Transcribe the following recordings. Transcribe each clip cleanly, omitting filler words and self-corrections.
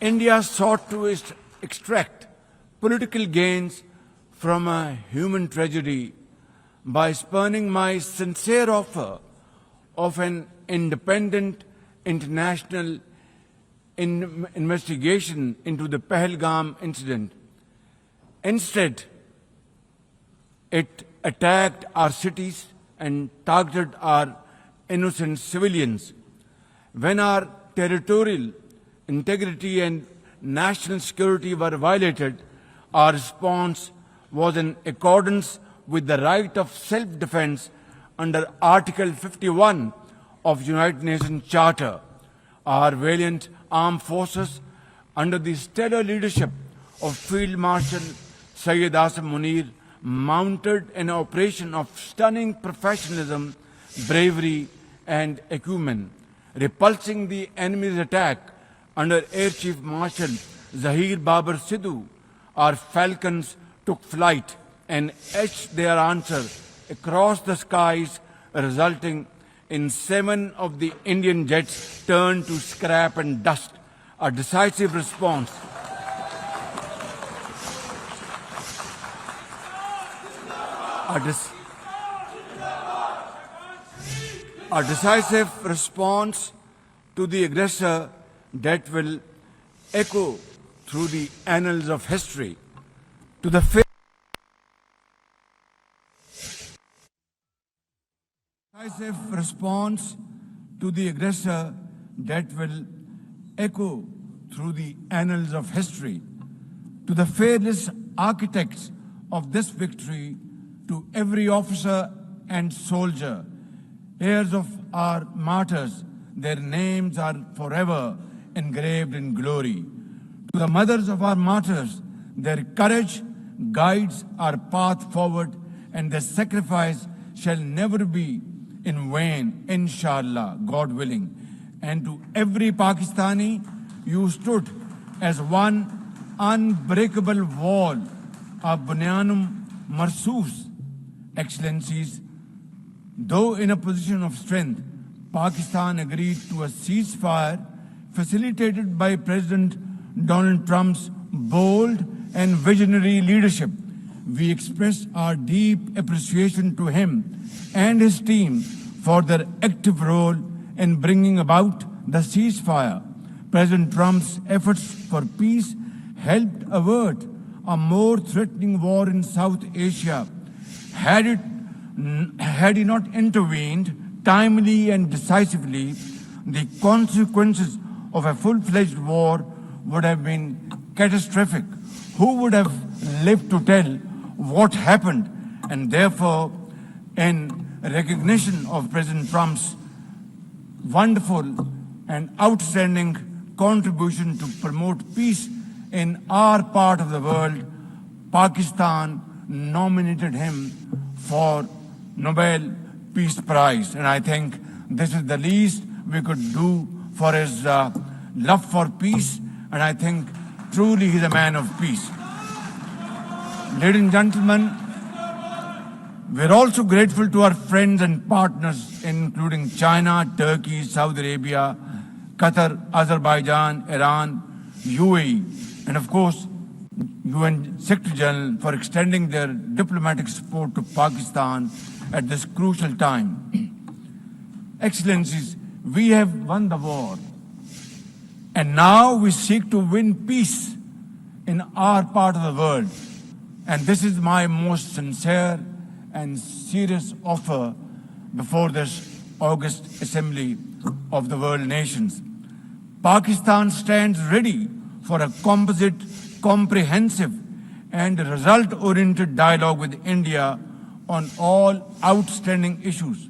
India sought to extract political gains from a human tragedy by spurning my sincere offer of an independent international investigation into the Pahalgam incident. Instead, it attacked our cities and targeted our innocent civilians. When our territorial integrity and national security were violated, our response was in accordance with the right of self-defense under Article 51 of United Nations Charter. Our valiant armed forces, under the stellar leadership of Field Marshal Syed Asim Munir, mounted an operation of stunning professionalism, bravery, and acumen, repulsing the enemy's attack under Air Chief Marshal Zahir Babar Sidhu. Our falcons took flight and etched their answer across the skies, resulting in 7 of the Indian jets turned to scrap and dust. A decisive response. A decisive response to the aggressor that will echo through the annals of history. To the decisive response to the aggressor that will echo through the annals of history. To the fearless architects of this victory, to every officer and soldier, heirs of our martyrs, their names are forever engraved in glory. To the mothers of our martyrs, their courage guides our path forward, and their sacrifice shall never be in vain, inshallah, God willing. And to every Pakistani, you stood as one unbreakable wall, a bunyanum marsus. Excellencies, though in a position of strength, Pakistan agreed to a ceasefire facilitated by President Donald Trump's bold and visionary leadership. We express our deep appreciation to him and his team for their active role in bringing about the ceasefire. President Trump's efforts for peace helped avert a more threatening war in South Asia. Had he not intervened timely and decisively, the consequences of a full-fledged war would have been catastrophic. Who would have lived to tell what happened? And therefore, in recognition of President Trump's wonderful and outstanding contribution to promote peace in our part of the world, Pakistan nominated him for Nobel Peace Prize. And I think this is the least we could do for his love for peace. And I think truly he's a man of peace. Ladies and gentlemen, we're also grateful to our friends and partners, including China, Turkey, Saudi Arabia, Qatar, Azerbaijan, Iran, UAE, and of course, UN Secretary General for extending their diplomatic support to Pakistan at this crucial time. Excellencies, we have won the war, and now we seek to win peace in our part of the world. And this is my most sincere and serious offer before this August Assembly of the World Nations. Pakistan stands ready for a composite, comprehensive, and result-oriented dialogue with India on all outstanding issues.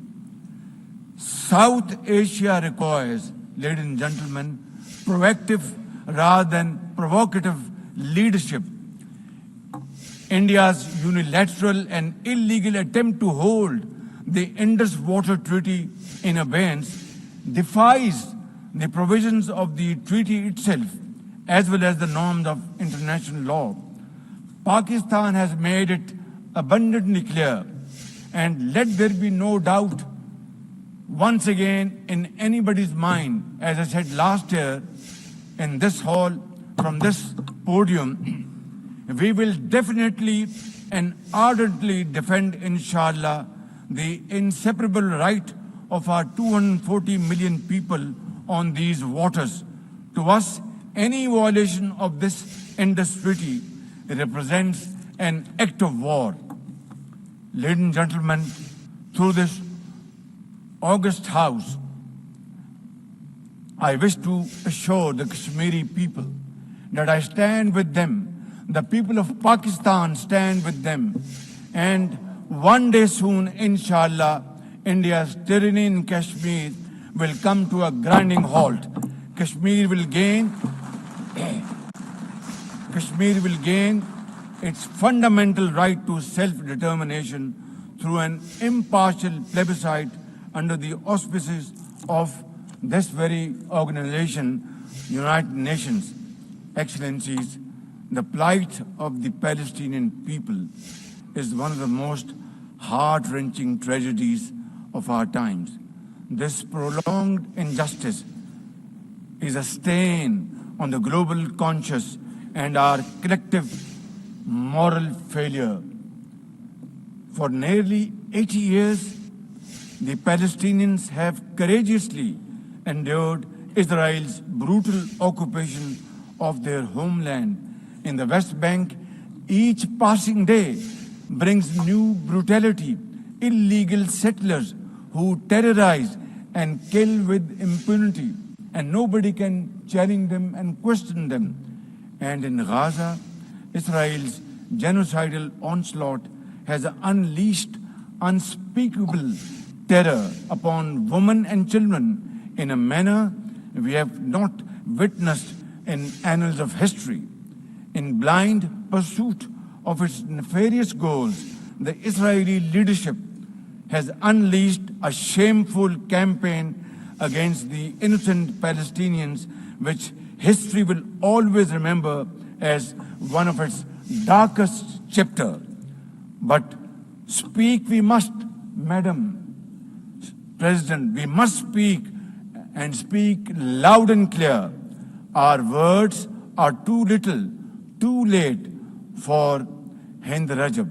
South Asia requires, ladies and gentlemen, proactive rather than provocative leadership. India's unilateral and illegal attempt to hold the Indus Water Treaty in abeyance defies the provisions of the treaty itself, as well as the norms of international law. Pakistan has made it abundantly clear, and let there be no doubt once again in anybody's mind, as I said last year in this hall, from this podium, we will definitely and ardently defend, inshallah, the inseparable right of our 240 million people on these waters. To us, any violation of this Indus Treaty represents an act of war. Ladies and gentlemen, through this august house, I wish to assure the Kashmiri people that I stand with them. The people of Pakistan stand with them. And one day soon, inshallah, India's tyranny in Kashmir will come to a grinding halt. Kashmir will gain its fundamental right to self-determination through an impartial plebiscite under the auspices of this very organization, United Nations. Excellencies, the plight of the Palestinian people is one of the most heart-wrenching tragedies of our times. This prolonged injustice is a stain on the global conscience and our collective moral failure. For nearly 80 years, the Palestinians have courageously endured Israel's brutal occupation of their homeland. In the West Bank, each passing day brings new brutality, illegal settlers who terrorize and kill with impunity, and nobody can challenge them and question them. And in Gaza, Israel's genocidal onslaught has unleashed unspeakable terror upon women and children in a manner we have not witnessed in annals of history. In blind pursuit of its nefarious goals, the Israeli leadership has unleashed a shameful campaign against the innocent Palestinians, which history will always remember as one of its darkest chapters. But speak we must, Madam President, we must speak and speak loud and clear. Our words are too little, too late for Hind Rajab,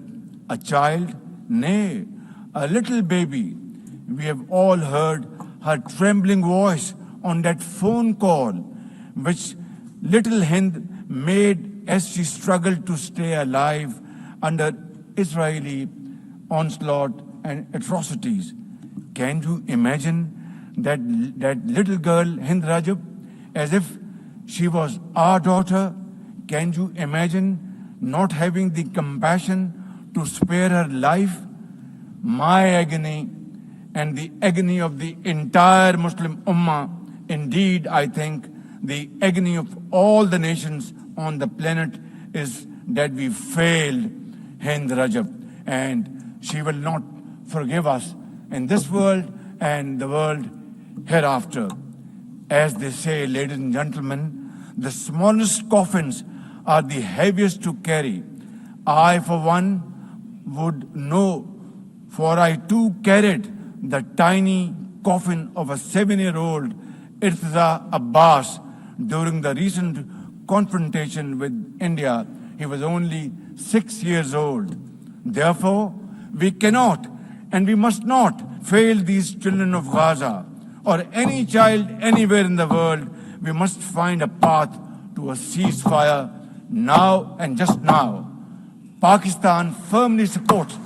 a child, nay, a little baby. We have all heard her trembling voice on that phone call, which little Hind made as she struggled to stay alive under Israeli onslaught and atrocities. Can you imagine that little girl, Hind Rajab, as if she was our daughter? Can you imagine not having the compassion to spare her life? My agony and the agony of the entire Muslim Ummah, indeed, I think, the agony of all the nations on the planet is that we failed Hind Rajab, and she will not forgive us in this world and the world hereafter. As they say, ladies and gentlemen, the smallest coffins are the heaviest to carry. I, for one, would know, for I too carried the tiny coffin of a 7-year-old Irtiza Abbas during the recent confrontation with India. He was only 6 years old. Therefore, we cannot and we must not fail these children of Gaza or any child anywhere in the world. We must find a path to a ceasefire now and just now. Pakistan firmly supports